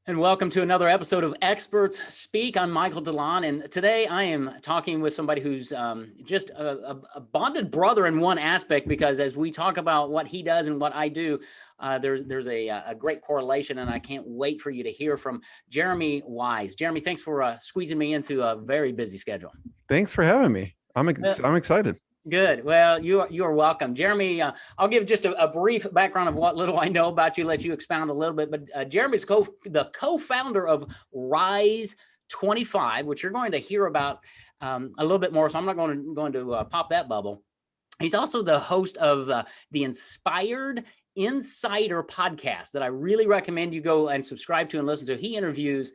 And welcome to another episode of Experts Speak. I'm Michael DeLon, and today I am talking with somebody who's just a bonded brother in one aspect, because as we talk about what he does and what I do, there's a great correlation, and I can't wait for you to hear from Jeremy Weisz. Jeremy, thanks for squeezing me into a very busy schedule. Thanks for having me. I'm excited. Good. Well, you are welcome. Jeremy, I'll give just a brief background of what little I know about you, let you expound a little bit. But Jeremy's the co-founder of Rise 25, which you're going to hear about a little bit more. So I'm not going to pop that bubble. He's also the host of the Inspired Insider podcast that I really recommend you go and subscribe to and listen to. He interviews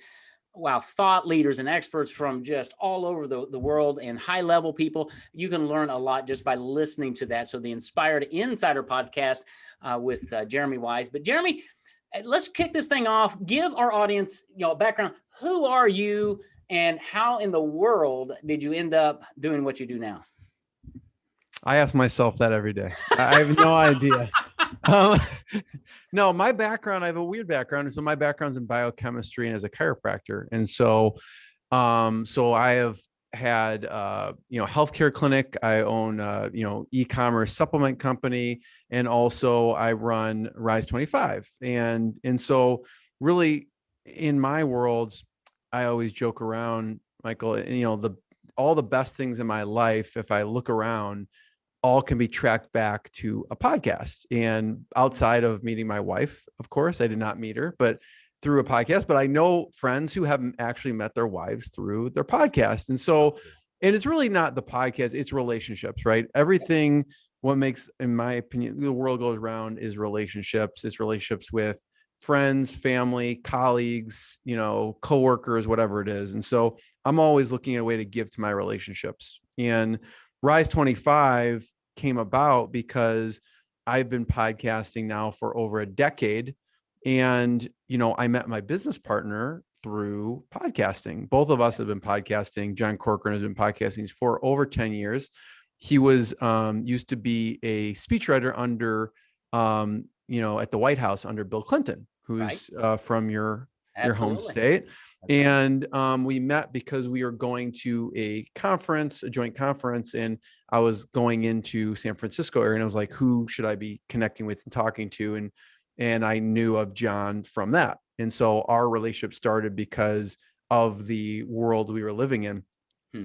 thought leaders and experts from just all over the world and high-level people. You can learn a lot just by listening to that. So the Inspired Insider podcast with Jeremy Weisz. But Jeremy, let's kick this thing off. Give our audience, a background. Who are you, and how in the world did you end up doing what you do now? I ask myself that every day. I have no idea. No, my background, I have a weird background. So my background's in biochemistry and as a chiropractor. And so I have had, healthcare clinic. I own, e-commerce supplement company. And also I run Rise 25. And so really in my world, I always joke around, Michael, all the best things in my life, if I look around, all can be tracked back to a podcast. And outside of meeting my wife, of course, I did not meet her, but through a podcast. But I know friends who haven't actually met their wives through their podcast. And so, and it's really not the podcast, it's relationships, right? Everything, what makes, in my opinion, the world goes around is relationships. It's relationships with friends, family, colleagues, coworkers, whatever it is. And so I'm always looking at a way to give to my relationships. And Rise 25 came about because I've been podcasting now for over a decade. And, I met my business partner through podcasting. Both of us have been podcasting. John Corcoran has been podcasting for over 10 years. He was used to be a speechwriter under, at the White House under Bill Clinton, who's from your home state. And we met because we were going to a joint conference, and I was going into San Francisco area, and I was like, who should I be connecting with and talking to? And I knew of John from that. And so our relationship started because of the world we were living in.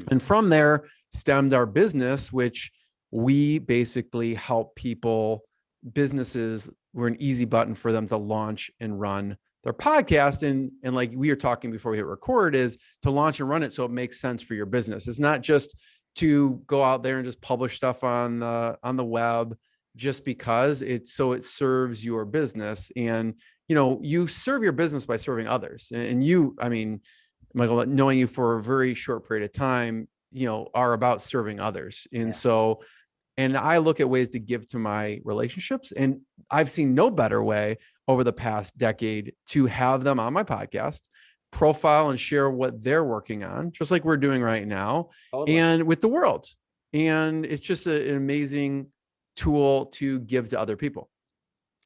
And from there stemmed our business, which we basically help businesses, we're an easy button for them to launch and run their podcast. And like we were talking before we hit record, is to launch and run it so it makes sense for your business. It's not just to go out there and just publish stuff on the web just because it serves your business. And you serve your business by serving others. And Michael, knowing you for a very short period of time, are about serving others. And so, and I look at ways to give to my relationships, and I've seen no better way over the past decade to have them on my podcast, profile and share what they're working on, just like we're doing right now, and with the world. And it's just an amazing tool to give to other people.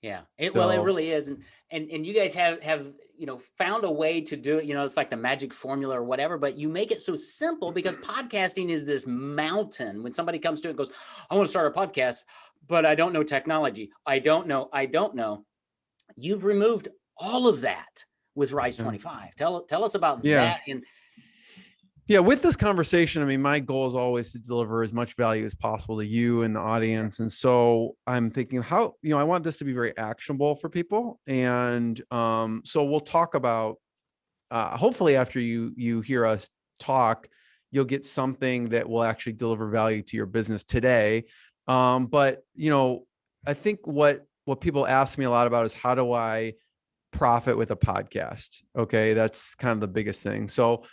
Yeah, it really is. And you guys have found a way to do it. It's like the magic formula or whatever, but you make it so simple, because podcasting is this mountain. When somebody comes to it and goes, I want to start a podcast, but I don't know technology. I don't know. You've removed all of that with Rise 25. Tell us about that. And with this conversation, my goal is always to deliver as much value as possible to you and the audience. And so I'm thinking how, I want this to be very actionable for people. And so we'll talk about, hopefully after you hear us talk, you'll get something that will actually deliver value to your business today. But I think what people ask me a lot about is, how do I profit with a podcast? Okay. That's kind of the biggest thing. So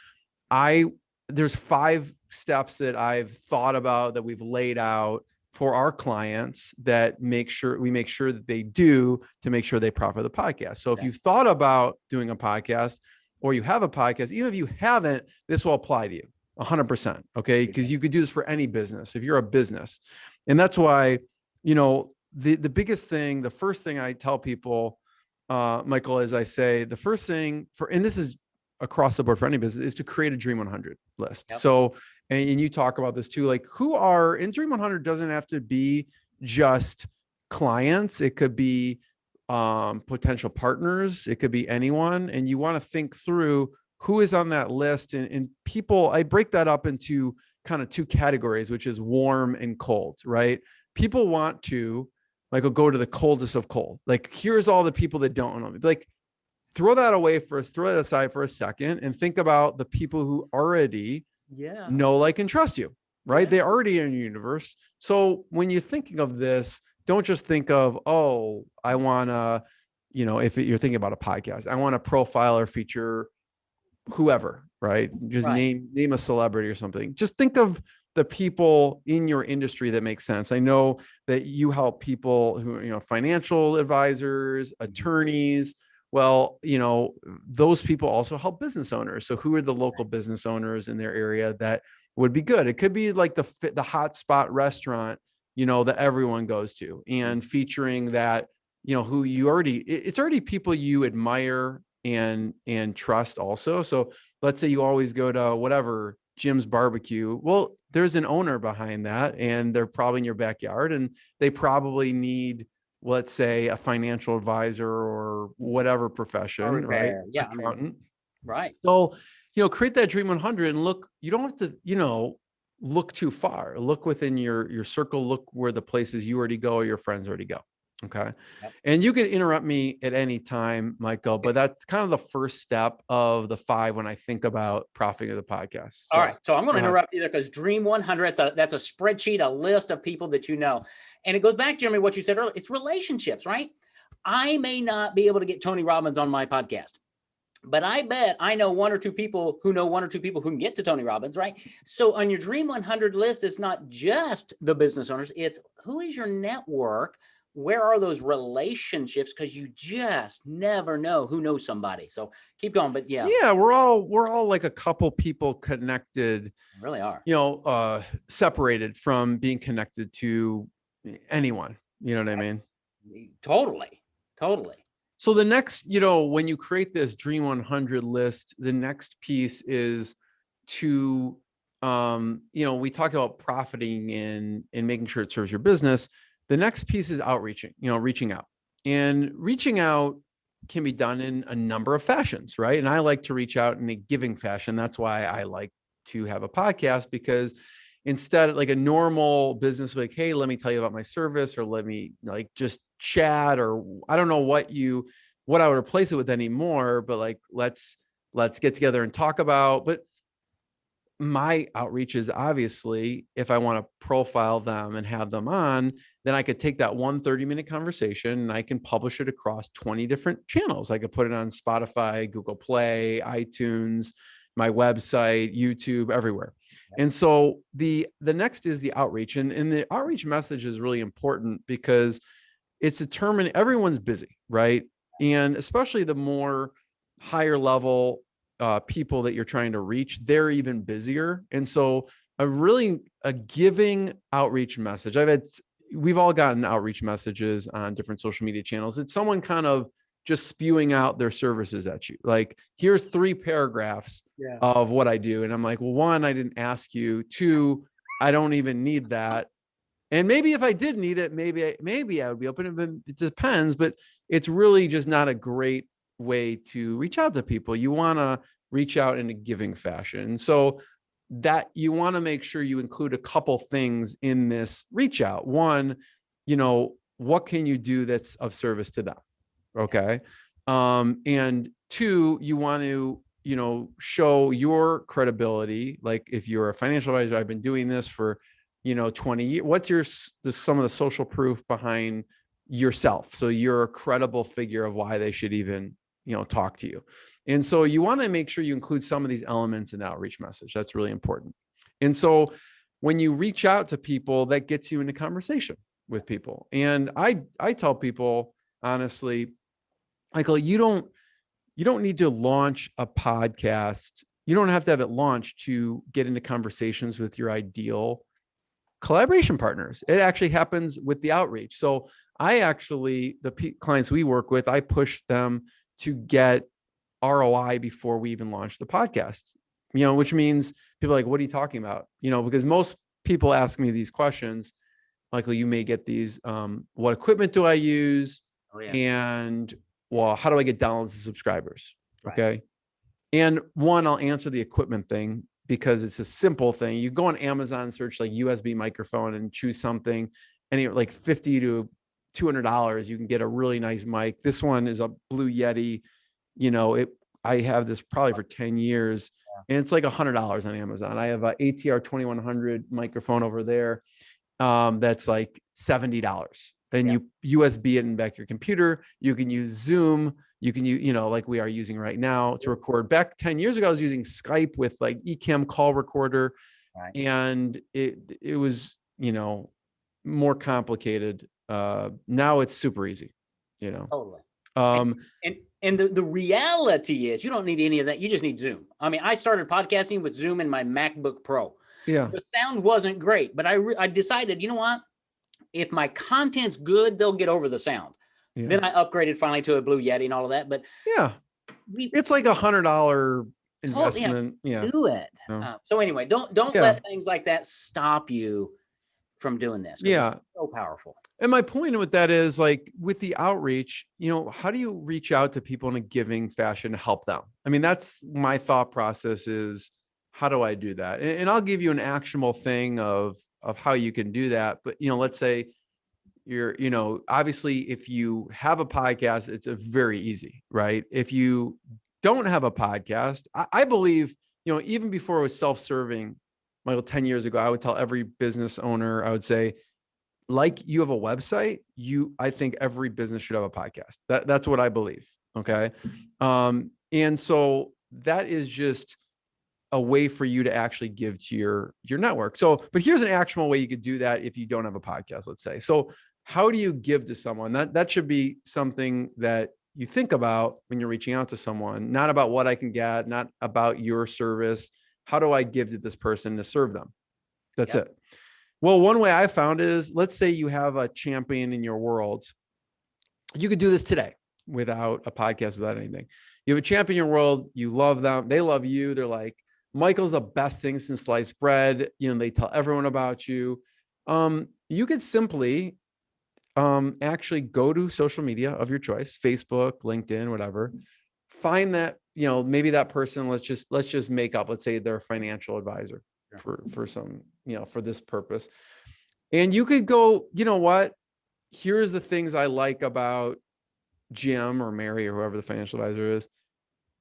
there's 5 steps that I've thought about, that we've laid out for our clients, that we make sure that they do, to make sure they profit the podcast. So if you've thought about doing a podcast, or you have a podcast, even if you haven't, this will apply to you 100%. Okay. Because you could do this for any business if you're a business. And that's why, the biggest thing, the first thing I tell people Michael, as I say, the first thing and this is across the board for any business, is to create a Dream 100 list. Yep. So, and you talk about this too, like in Dream 100 doesn't have to be just clients. It could be potential partners. It could be anyone. And you want to think through who is on that list, and people, I break that up into kind of two categories, which is warm and cold, right? People want to, like, go to the coldest of cold. Like, here's all the people that don't know me. Like, throw that away first, throw that aside for a second, and think about the people who already know, like, and trust you, right? They already are in your universe. So when you're thinking of this, don't just think of, oh, I want to, if you're thinking about a podcast, I want to profile or feature whoever, right? Just name a celebrity or something. Just think of the people in your industry that make sense. I know that you help people who, financial advisors, attorneys. Well, those people also help business owners. So who are the local business owners in their area that would be good? It could be like the hotspot restaurant, that everyone goes to, and featuring that, who it's already people you admire and trust also. So let's say you always go to whatever, Jim's Barbecue. Well, there's an owner behind that, and they're probably in your backyard, and they probably need, let's say, a financial advisor or whatever profession, right? Yeah. Accountant. Right. So, create that Dream 100 and look, you don't have to, look too far. Look within your circle, look where the places you already go or your friends already go. Okay. Yep. And you can interrupt me at any time, Michael, but that's kind of the first step of the 5 when I think about profiting of the podcast. All right. So I'm going to interrupt you there, because Dream 100, that's a spreadsheet, a list of people that you know. And it goes back, Jeremy, what you said earlier. It's relationships, right? I may not be able to get Tony Robbins on my podcast, but I bet I know 1 or 2 people who know 1 or 2 people who can get to Tony Robbins, right? So on your Dream 100 list, it's not just the business owners. It's who is your network? Where are those relationships? Because you just never know who knows somebody. So keep going. But yeah, we're all like a couple people connected. We really are. Separated from being connected to anyone. You know what I mean? Totally. So the next, when you create this Dream 100 list, the next piece is to, we talk about profiting and making sure it serves your business. The next piece is outreaching, reaching out. And reaching out can be done in a number of fashions, right? And I like to reach out in a giving fashion. That's why I like to have a podcast, because instead of like a normal business, like, hey, let me tell you about my service, or let me like just chat, or I don't know what I would replace it with anymore, but like, let's get together and talk about. But my outreach is obviously, if I want to profile them and have them on, then I could take that 30-minute conversation and I can publish it across 20 different channels. I could put it on Spotify, Google Play, iTunes, my website, YouTube, everywhere. And so the next is the outreach, and the outreach message is really important because it's determined. Everyone's busy, right? And especially the more higher level people that you're trying to reach, they're even busier. And so a giving outreach message. We've all gotten outreach messages on different social media channels. It's someone kind of just spewing out their services at you. Like, here's 3 paragraphs of what I do. And I'm like, well, 1, I didn't ask you. 2, I don't even need that. And maybe if I did need it, maybe I would be open. It depends, but it's really just not a great way to reach out to people. You want to reach out in a giving fashion. So that you want to make sure you include a couple things in this reach out. 1, what can you do that's of service to them? Okay. And 2, you want to, show your credibility. Like, if you're a financial advisor, I've been doing this for, 20 years. What's some of the social proof behind yourself? So you're a credible figure of why they should even, talk to you. And so you want to make sure you include some of these elements in the outreach message. That's really important. And so when you reach out to people, that gets you into conversation with people. And I tell people, honestly, Michael, you don't need to launch a podcast. You don't have to have it launched to get into conversations with your ideal collaboration partners. It actually happens with the outreach. So I actually, clients we work with, I push them to get ROI before we even launch the podcast, which means people are like, what are you talking about? Because most people ask me these questions. Michael, you may get these, what equipment do I use? Oh, yeah. And well, how do I get downloads and subscribers? Right. Okay. And one, I'll answer the equipment thing because it's a simple thing. You go on Amazon, search like USB microphone and choose something, and you're like $50 to $200. You can get a really nice mic. This one is a Blue Yeti. I have this probably for 10 years, and it's like $100 on Amazon. I have a ATR 2100 microphone over there. That's like $70, and you USB it in back your computer. You can use Zoom. You can use, like we are using right now to record. Back 10 years ago, I was using Skype with like eCam call recorder, and it was, more complicated. Now it's super easy, Totally. And the reality is you don't need any of that. You just need Zoom. I mean, I started podcasting with Zoom in my MacBook Pro. Yeah. The sound wasn't great, but I decided, you know what? If my content's good, they'll get over the sound. Yeah. Then I upgraded finally to a Blue Yeti and all of that. But yeah, it's like $100 investment. Do it. So anyway, don't let things like that stop you from doing this. Yeah. It's so powerful. And my point with that is, like, with the outreach, how do you reach out to people in a giving fashion to help them? I mean, that's my thought process is, how do I do that? And I'll give you an actionable thing of how you can do that. But, let's say you're, obviously if you have a podcast, it's a very easy, right? If you don't have a podcast, I believe, even before it was self-serving, Michael, 10 years ago, I would tell every business owner, I would say, like, you have a website, I think every business should have a podcast. That's what I believe. Okay. And so that is just a way for you to actually give to your network. So, but here's an actionable way you could do that if you don't have a podcast, let's say. So how do you give to someone? That should be something that you think about when you're reaching out to someone, not about what I can get, not about your service. How do I give to this person to serve them? That's it. Well, one way I found is, let's say you have a champion in your world. You could do this today without a podcast, without anything. You have a champion in your world. You love them. They love you. They're like, Michael's the best thing since sliced bread. They tell everyone about you. You could simply actually go to social media of your choice, Facebook, LinkedIn, whatever. Find that, maybe that person, let's just make up, let's say they're a financial advisor for some, for this purpose. And you could go, what? Here's the things I like about Jim or Mary or whoever the financial advisor is.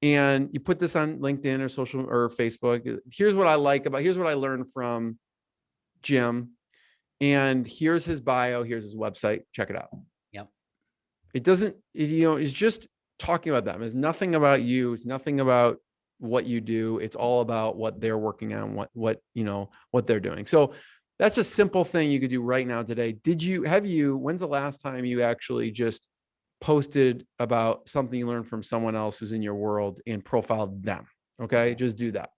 And you put this on LinkedIn or social or Facebook. Here's what I like about, here's what I learned from Jim. And here's his bio. Here's his website. Check it out. Yep. It doesn't, it's just talking about them. It's nothing about you. It's nothing about what you do. It's all about what they're working on, what they're doing. So that's a simple thing you could do right now today. When's the last time you actually just posted about something you learned from someone else who's in your world and profiled them? Okay. Just do that.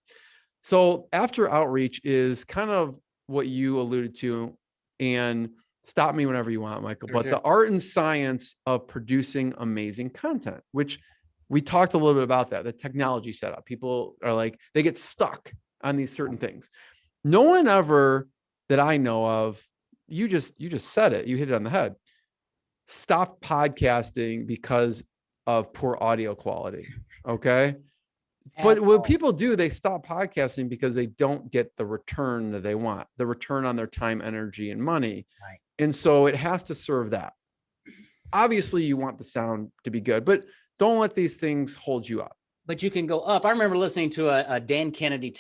So after outreach is kind of what you alluded to, and stop me whenever you want, Michael, but the art and science of producing amazing content, which we talked a little bit about that, the technology setup. People are like, they get stuck on these certain things. No one ever that I know of, you just said it, you hit it on the head. Stop podcasting because of poor audio quality. Okay. But what people do, they stop podcasting because they don't get the return that they want, the return on their time, energy, and money. Right. And so it has to serve that. Obviously, you want the sound to be good, but don't let these things hold you up. But you can go up. I remember listening to a Dan Kennedy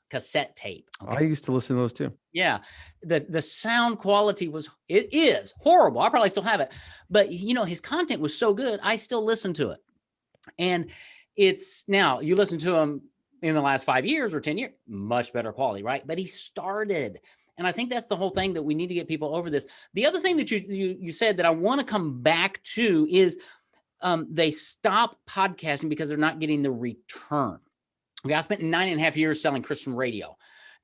cassette tape. Okay? I used to listen to those too. Yeah. The sound quality is horrible. I probably still have it. But, his content was so good, I still listen to it. And it's now you listen to him in the last 5 years or 10 years, much better quality, right? But he started. And I think that's the whole thing that we need to get people over this. The other thing that you said that I want to come back to is they stop podcasting because they're not getting the return. Okay, I spent 9.5 years selling Christian radio.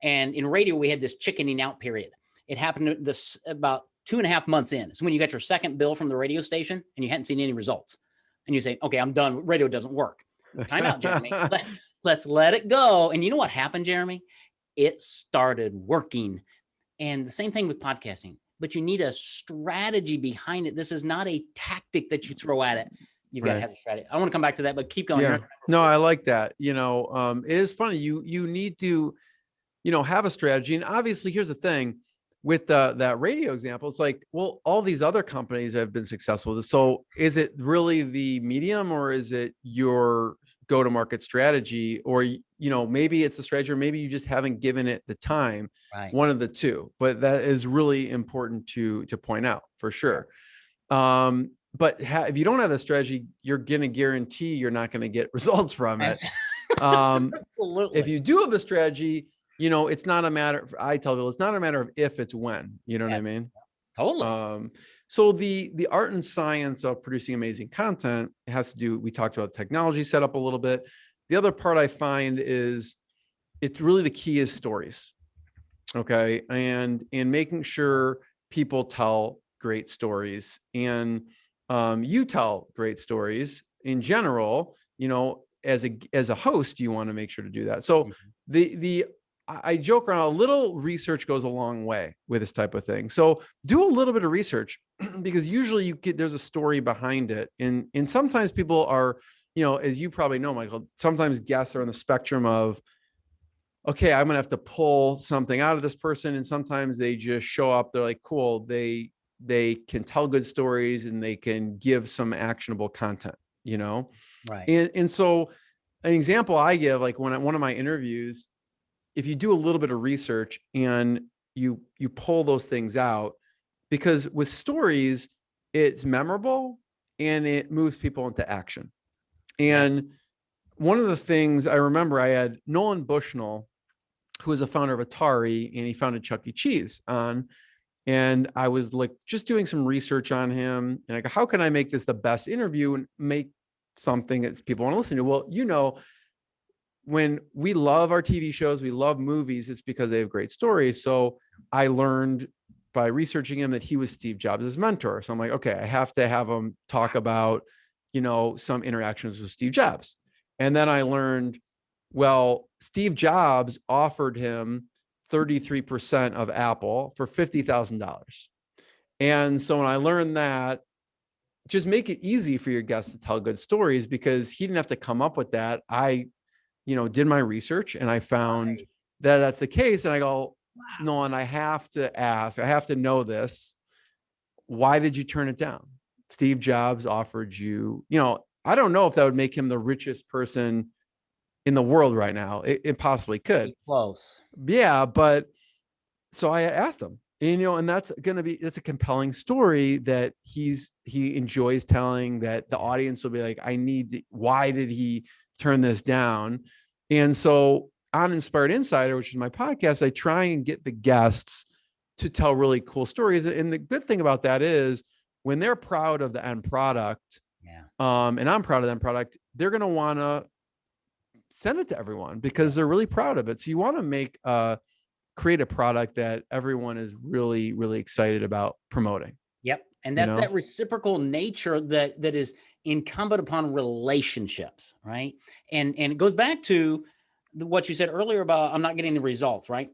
And in radio, we had this chickening out period. It happened this about 2.5 months in. It's when you got your second bill from the radio station and you hadn't seen any results. And you say, okay, I'm done. Radio doesn't work. Time out, Jeremy. Let's let it go. And you know what happened, Jeremy? It started working. And the same thing with podcasting, but you need a strategy behind it. This is not a tactic that you throw at it. You've got to have a strategy. I want to come back to that, but keep going. Yeah. No, I like that. It is funny. You need to, have a strategy. And obviously here's the thing with that radio example. It's like, well, all these other companies have been successful with this. So is it really the medium, or is it your go-to-market strategy? Or, maybe it's the strategy, or maybe you just haven't given it the time, right? One of the two, but that is really important to point out for sure. But if you don't have a strategy, you're going to guarantee you're not going to get results from it. Absolutely. If you do have a strategy, it's not a matter, I tell people, it's not a matter of if, it's when, you know what I mean? Totally. So the art and science of producing amazing content has to do, we talked about technology setup a little bit. The other part I find is it's really the key is stories. Okay. And making sure people tell great stories, and you tell great stories in general, as a host, you want to make sure to do that. So I joke around, a little research goes a long way with this type of thing. So do a little bit of research because usually there's a story behind it. And sometimes people are, as you probably know, Michael, sometimes guests are on the spectrum of, okay, I'm going to have to pull something out of this person. And sometimes they just show up. They're like, cool. They can tell good stories and they can give some actionable content, Right. And so an example I give, like one of my interviews, if you do a little bit of research and you pull those things out, because with stories, it's memorable and it moves people into action. And one of the things I remember, I had Nolan Bushnell, who was a founder of Atari, and he founded Chuck E. Cheese on. And I was like, just doing some research on him. And I go, how can I make this the best interview and make something that people want to listen to? Well, when we love our TV shows, we love movies, it's because they have great stories. So I learned by researching him that he was Steve Jobs' mentor. So I'm like, okay, I have to have him talk about, some interactions with Steve Jobs. And then I learned, well, Steve Jobs offered him 33% of Apple for $50,000. And so when I learned that, just make it easy for your guests to tell good stories, because he didn't have to come up with that. I did my research and I found that that's the case. And I go, no, and I have to ask, I have to know this. Why did you turn it down? Steve Jobs offered you, I don't know if that would make him the richest person in the world right now. It possibly could. Close. Yeah. But so I asked him, and that's a compelling story that he enjoys telling, that the audience will be like, why did he turn this down? And so on Inspired Insider, which is my podcast, I try and get the guests to tell really cool stories. And the good thing about that is when they're proud of the end product, and I'm proud of the end product, they're going to want to send it to everyone because they're really proud of it. So you want to create a product that everyone is really, really excited about promoting. Yep. And that's that reciprocal nature that is incumbent upon relationships, right? And it goes back to what you said earlier about I'm not getting the results, right?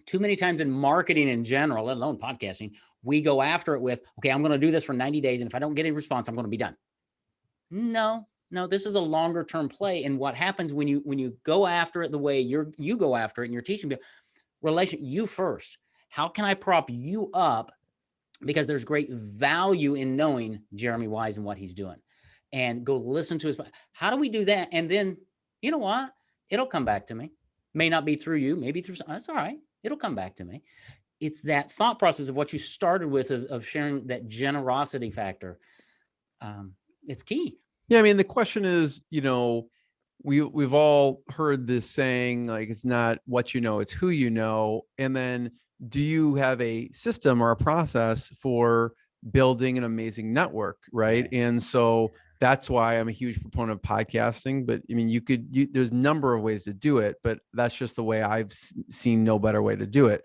Too many times in marketing in general, let alone podcasting, we go after it with, okay, I'm going to do this for 90 days. And if I don't get a response, I'm going to be done. No, this is a longer term play. And what happens when you go after it the way you go after it and you're teaching people, you first, how can I prop you up? Because there's great value in knowing Jeremy Weisz and what he's doing, and go listen to his. How do we do that? And then, you know what? It'll come back to me. May not be through you, maybe through, that's all right. It'll come back to me. It's that thought process of what you started with of sharing, that generosity factor. It's key. Yeah. I mean, the question is, we've all heard this saying, like, it's not what you know, it's who you know. And then do you have a system or a process for building an amazing network? Right. And so that's why I'm a huge proponent of podcasting. But I mean, there's a number of ways to do it, but that's just the way I've seen, no better way to do it.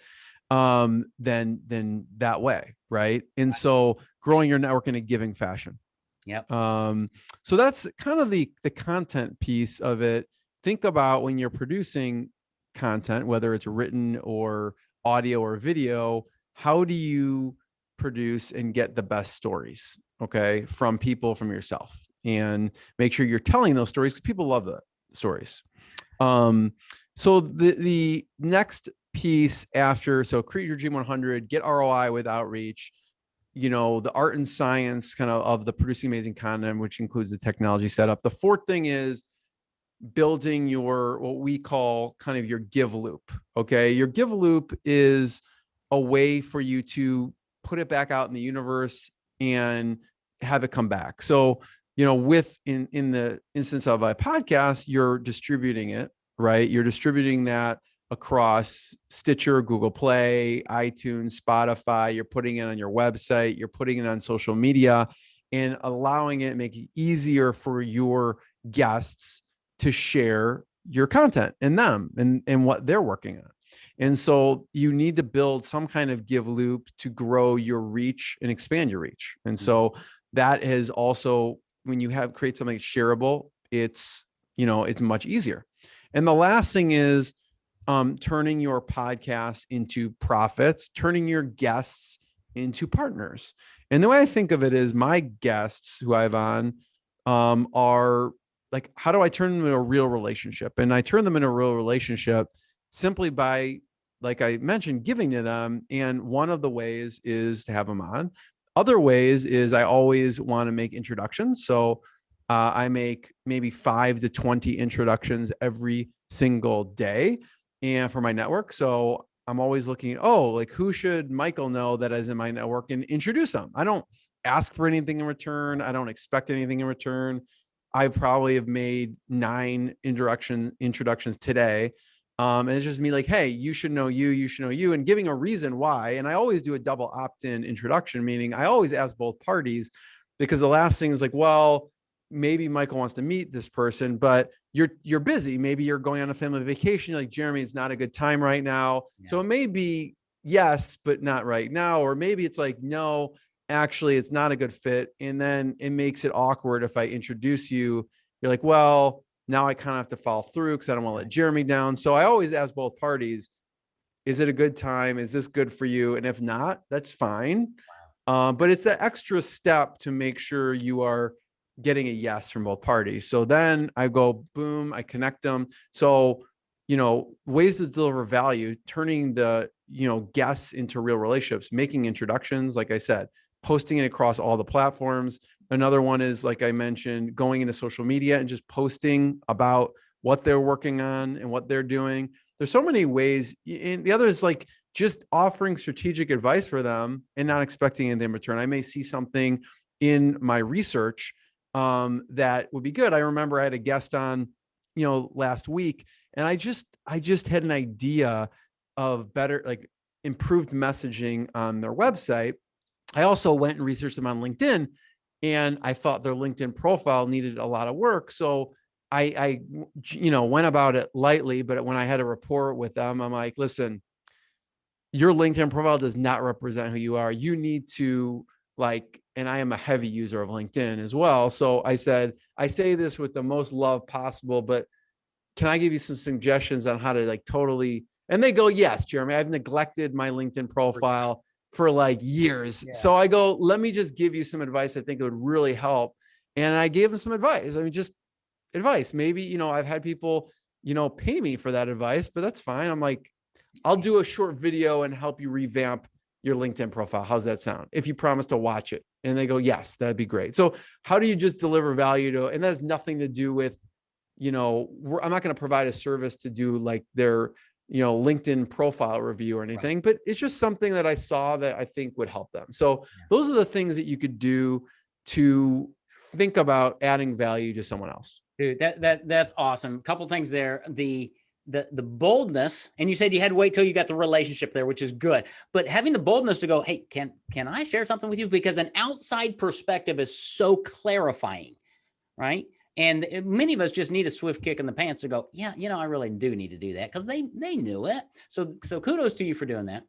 then that way. Right. And so growing your network in a giving fashion. Yep. So that's kind of the content piece of it. Think about when you're producing content, whether it's written or audio or video, how do you produce and get the best stories, okay, from people, from yourself, and make sure you're telling those stories because people love the stories. So the next piece after, so create your G100, get ROI with outreach, the art and science kind of the producing amazing content, which includes the technology setup. The fourth thing is building your, what we call kind of your give loop. Okay. Your give loop is a way for you to put it back out in the universe and have it come back. So, with in the instance of a podcast, you're distributing it, right? You're distributing that across Stitcher, Google Play, iTunes, Spotify. You're putting it on your website, you're putting it on social media, and allowing it, make it easier for your guests to share your content and them and what they're working on. And so you need to build some kind of give loop to grow your reach and expand your reach. And so that is also, when you create something shareable, it's much easier. And the last thing is turning your podcast into profits, turning your guests into partners. And the way I think of it is, my guests who I have on are like, how do I turn them into a real relationship? And I turn them into a real relationship simply by, like I mentioned, giving to them. And one of the ways is to have them on. Other ways is I always want to make introductions. So I make maybe 5 to 20 introductions every single day, and for my network. So I'm always looking, like, who should Michael know that is in my network, and introduce them. I don't ask for anything in return. I don't expect anything in return. I probably have made 9 introductions today. And it's just me like, hey, you should know you should know you, and giving a reason why. And I always do a double opt-in introduction, meaning I always ask both parties, because the last thing is like, well, maybe Michael wants to meet this person, but you're busy. Maybe you're going on a family vacation. You're like, Jeremy, it's not a good time right now. Yeah. So it may be yes, but not right now. Or maybe it's like, no, actually, it's not a good fit. And then it makes it awkward if I introduce you. You're like, well, now I kind of have to follow through because I don't want to let Jeremy down. So I always ask both parties, is it a good time? Is this good for you? And if not, that's fine. But it's that extra step to make sure you are getting a yes from both parties. So then I go, boom, I connect them. So, ways to deliver value, turning the, guests into real relationships, making introductions, like I said, posting it across all the platforms. Another one is, like I mentioned, going into social media and just posting about what they're working on and what they're doing. There's so many ways. And the other is like just offering strategic advice for them and not expecting anything in return. I may see something in my research that would be good. I remember I had a guest on, last week, and I just had an idea of better, like, improved messaging on their website. I also went and researched them on LinkedIn, and I thought their LinkedIn profile needed a lot of work. So I went about it lightly, but when I had a rapport with them, I'm like, listen, your LinkedIn profile does not represent who you are. You need to, like, and I am a heavy user of LinkedIn as well. So I said, I say this with the most love possible, but can I give you some suggestions on how to, like, totally, and they go, yes, Jeremy, I've neglected my LinkedIn profile for like years. Yeah. So I go, let me just give you some advice. I think it would really help. And I gave them some advice. I mean, just advice. Maybe, I've had people, pay me for that advice, but that's fine. I'm like, I'll do a short video and help you revamp your LinkedIn profile. How's that sound? If you promise to watch it. And they go, yes, that'd be great. So how do you just deliver value to, and that has nothing to do with, I'm not going to provide a service to do like their, LinkedIn profile review or anything, but it's just something that I saw that I think would help them. So those are the things that you could do to think about adding value to someone else. Dude, that's awesome. A couple things there. The boldness, and you said you had to wait till you got the relationship there, which is good, but having the boldness to go, hey, can I share something with you? Because an outside perspective is so clarifying, right? And many of us just need a swift kick in the pants to go, yeah, I really do need to do that, because they knew it. So kudos to you for doing that.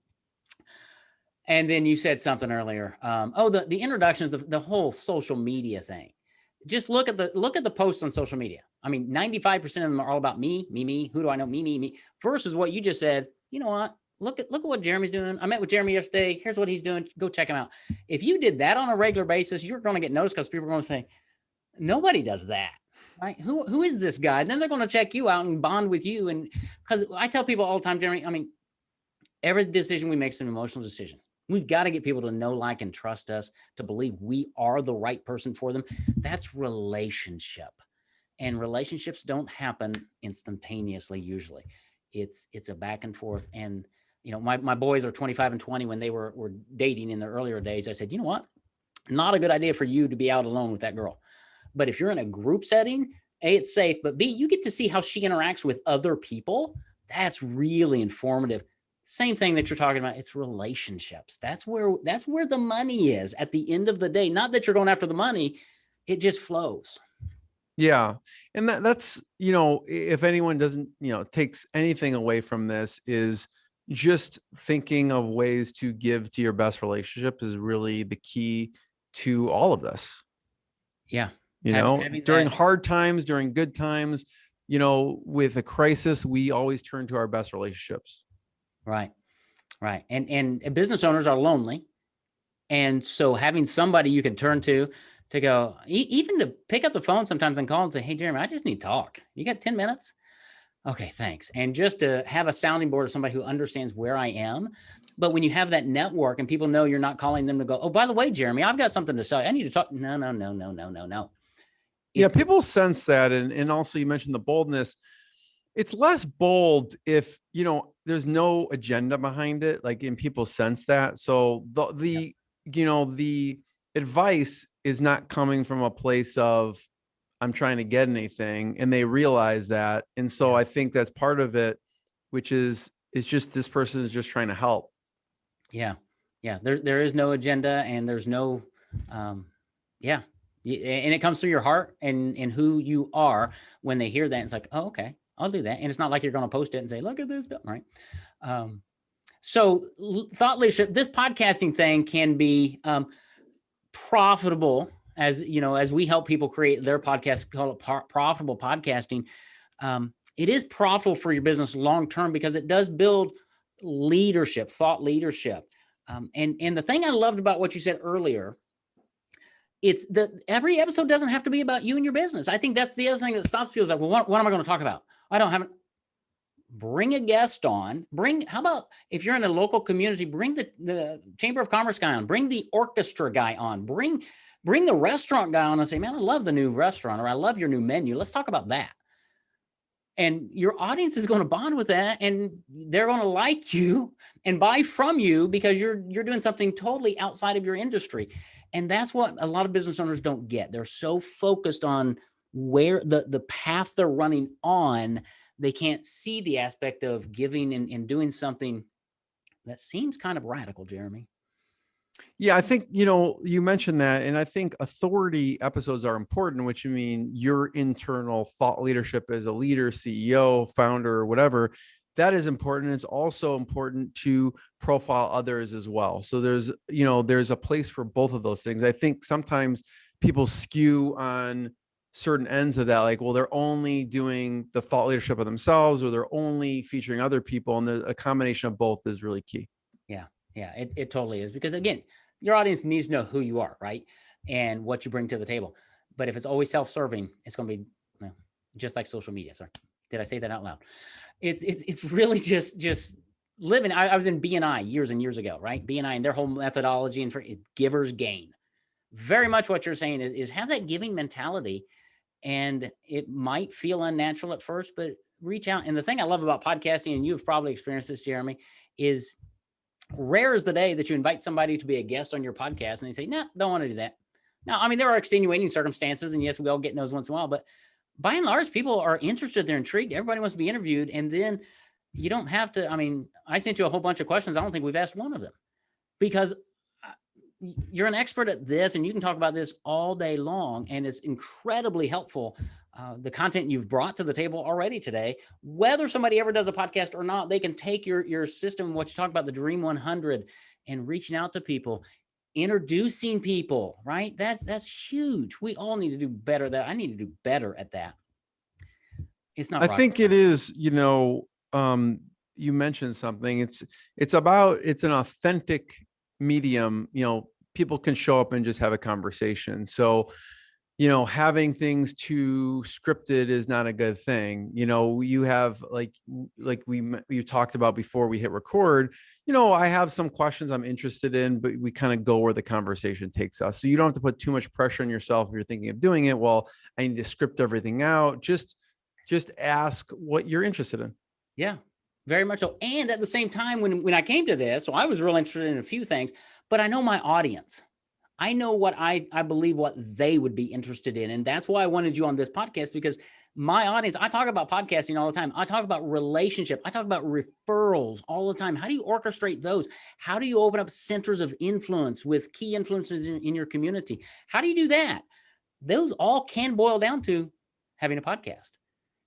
And then you said something earlier. The introductions, the whole social media thing. Just look at the posts on social media. I mean, 95% of them are all about me. Who do I know? Me. Versus what you just said. You know what? Look at what Jeremy's doing. I met with Jeremy yesterday. Here's what he's doing. Go check him out. If you did that on a regular basis, you're going to get noticed because people are going to say, nobody does that. Right? Who is this guy? And then they're going to check you out and bond with you. And because I tell people all the time, Jeremy, I mean, every decision we make is an emotional decision. We've got to get people to know, like, and trust us, to believe we are the right person for them. That's relationship. And relationships don't happen instantaneously. Usually it's a back and forth. And, you know, my boys are 25 and 20 when they were dating in their earlier days. I said, you know what? Not a good idea for you to be out alone with that girl. But if you're in a group setting, A, it's safe, but B, you get to see how she interacts with other people. That's really informative. Same thing that you're talking about. It's relationships. That's where the money is at the end of the day. Not that you're going after the money. It just flows. Yeah. And that's, you know, if anyone doesn't, you know, takes anything away from this, is just thinking of ways to give to your best relationship is really the key to all of this. Yeah. You know, during hard times, during good times, you know, with a crisis, we always turn to our best relationships. Right. And business owners are lonely. And so having somebody you can turn to go, even to pick up the phone sometimes and call and say, hey, Jeremy, I just need to talk. You got 10 minutes? Okay, thanks. And just to have a sounding board of somebody who understands where I am. But when you have that network and people know you're not calling them to go, oh, by the way, Jeremy, I've got something to say. I need to talk. No. Yeah, people sense that. And also you mentioned the boldness. It's less bold if, you know, there's no agenda behind it, like, and people sense that. So the you know, the advice is not coming from a place of I'm trying to get anything, and they realize that. And so I think that's part of it, which is just this person is just trying to help. Yeah. There is no agenda, and there's no, and it comes through your heart and who you are. When they hear that, it's like, oh, okay, I'll do that. And it's not like you're going to post it and say, look at this, right? So thought leadership, this podcasting thing can be profitable, as you know, as we help people create their podcast, call it profitable podcasting. It is profitable for your business long-term because it does build leadership, thought leadership. And the thing I loved about what you said earlier, it's that every episode doesn't have to be about you and your business. I think that's the other thing that stops people. Is like, well, what am I going to talk about? I don't have it. Bring a guest on. How about if you're in a local community, bring the Chamber of Commerce guy on, bring the orchestra guy on, bring the restaurant guy on and say, man, I love the new restaurant, or I love your new menu. Let's talk about that. And your audience is going to bond with that, and they're going to like you and buy from you because you're doing something totally outside of your industry. And that's what a lot of business owners don't get. They're so focused on where the path they're running on, they can't see the aspect of giving and doing something that seems kind of radical, Jeremy. Yeah, I think, you know, you mentioned that, and I think authority episodes are important, which I mean your internal thought leadership as a leader, CEO, founder, whatever, that is important. It's also important to profile others as well. So there's a place for both of those things. I think sometimes people skew on certain ends of that, like, well, they're only doing the thought leadership of themselves, or they're only featuring other people, and a combination of both is really key. Yeah, it totally is, because again, your audience needs to know who you are, right? And what you bring to the table. But if it's always self-serving, it's going to be just like social media. Sorry, did I say that out loud? It's really just living. I was in BNI years and years ago, right? BNI and their whole methodology and for givers gain. Very much what you're saying is have that giving mentality, and it might feel unnatural at first, but reach out. And the thing I love about podcasting, and you've probably experienced this, Jeremy, is rare is the day that you invite somebody to be a guest on your podcast and they say, no, don't want to do that. Now, I mean, there are extenuating circumstances, and yes, we all get those once in a while, but by and large, people are interested. They're intrigued. Everybody wants to be interviewed. And then you don't have to, I mean, I sent you a whole bunch of questions. I don't think we've asked one of them, because you're an expert at this and you can talk about this all day long. And it's incredibly helpful. The content you've brought to the table already today, whether somebody ever does a podcast or not, they can take your system, what you talk about, the Dream 100, and reaching out to people, introducing people, right? That's huge. We all need to do better at that. I need to do better at that. It's not I rocket think it science. is, you mentioned something. It's an authentic medium. People can show up and just have a conversation. So, having things too scripted is not a good thing. You have like we talked about before we hit record. I have some questions I'm interested in, but we kind of go where the conversation takes us. So you don't have to put too much pressure on yourself if you're thinking of doing it. Well, I need to script everything out. Just ask what you're interested in. Yeah, very much so. And at the same time, when I came to this, so I was real interested in a few things, but I know my audience. I know what I believe what they would be interested in. And that's why I wanted you on this podcast, because my audience, I talk about podcasting all the time. I talk about relationship. I talk about referrals all the time. How do you orchestrate those? How do you open up centers of influence with key influencers in your community? How do you do that? Those all can boil down to having a podcast,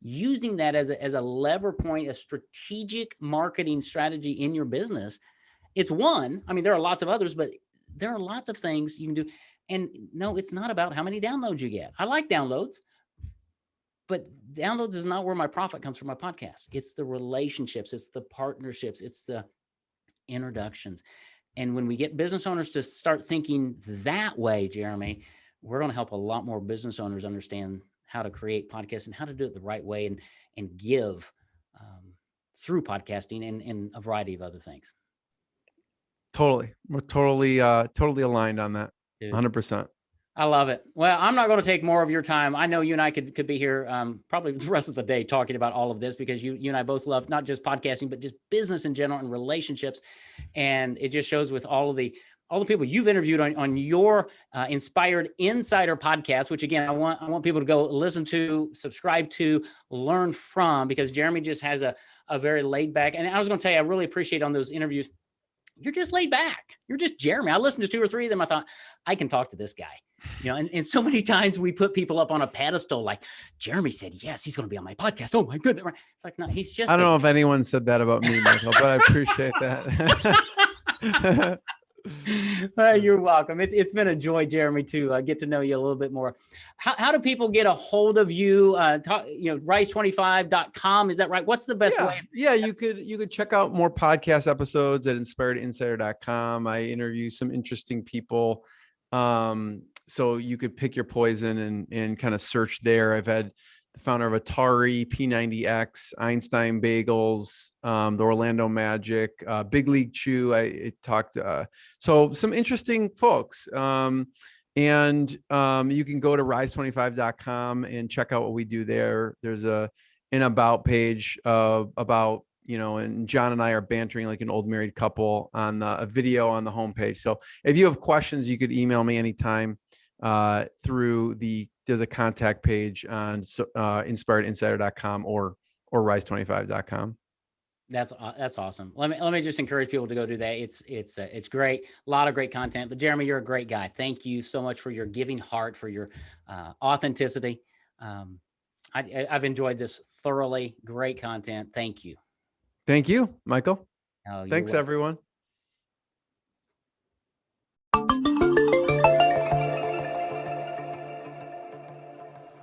using that as a lever point, a strategic marketing strategy in your business. It's one. I mean, there are lots of others, but there are lots of things you can do. And no, it's not about how many downloads you get. I like downloads, but downloads is not where my profit comes from my podcast. It's the relationships, it's the partnerships, it's the introductions. And when we get business owners to start thinking that way, Jeremy, we're going to help a lot more business owners understand how to create podcasts and how to do it the right way, and give through podcasting and a variety of other things. Totally. We're totally aligned on that. Dude, 100%. I love it. Well, I'm not going to take more of your time. I know you and I could be here probably the rest of the day talking about all of this, because you and I both love not just podcasting, but just business in general and relationships. And it just shows with all the people you've interviewed on your Inspired Insider podcast, which again, I want people to go listen to, subscribe to, learn from, because Jeremy just has a very laid back. And I was going to tell you, I really appreciate on those interviews, you're just laid back. You're just Jeremy. I listened to 2 or 3 of them. I thought, I can talk to this guy. And so many times we put people up on a pedestal, like Jeremy said, yes, he's going to be on my podcast. Oh my goodness. It's like, no, he's just, I don't know if anyone said that about me, Michael, but I appreciate that. You're welcome. It's been a joy, Jeremy, to get to know you a little bit more. How do people get a hold of you? Weisz25.com. Is that right? What's the best way? Yeah, you could check out more podcast episodes at inspiredinsider.com. I interview some interesting people. So you could pick your poison and kind of search there. I've had the founder of Atari, P90X, Einstein Bagels, the Orlando Magic, Big League Chew. I talked, so some interesting folks. And you can go to rise25.com and check out what we do there. There's an about page about, and John and I are bantering like an old married couple on a video on the homepage. So if you have questions, you could email me anytime through there's a contact page on inspiredinsider.com or rise25.com. That's awesome. Let me just encourage people to go do that. It's great. A lot of great content, but Jeremy, you're a great guy. Thank you so much for your giving heart, for your authenticity. I've enjoyed this thoroughly. Great content. Thank you. Thank you, Michael. Oh, thanks, everyone.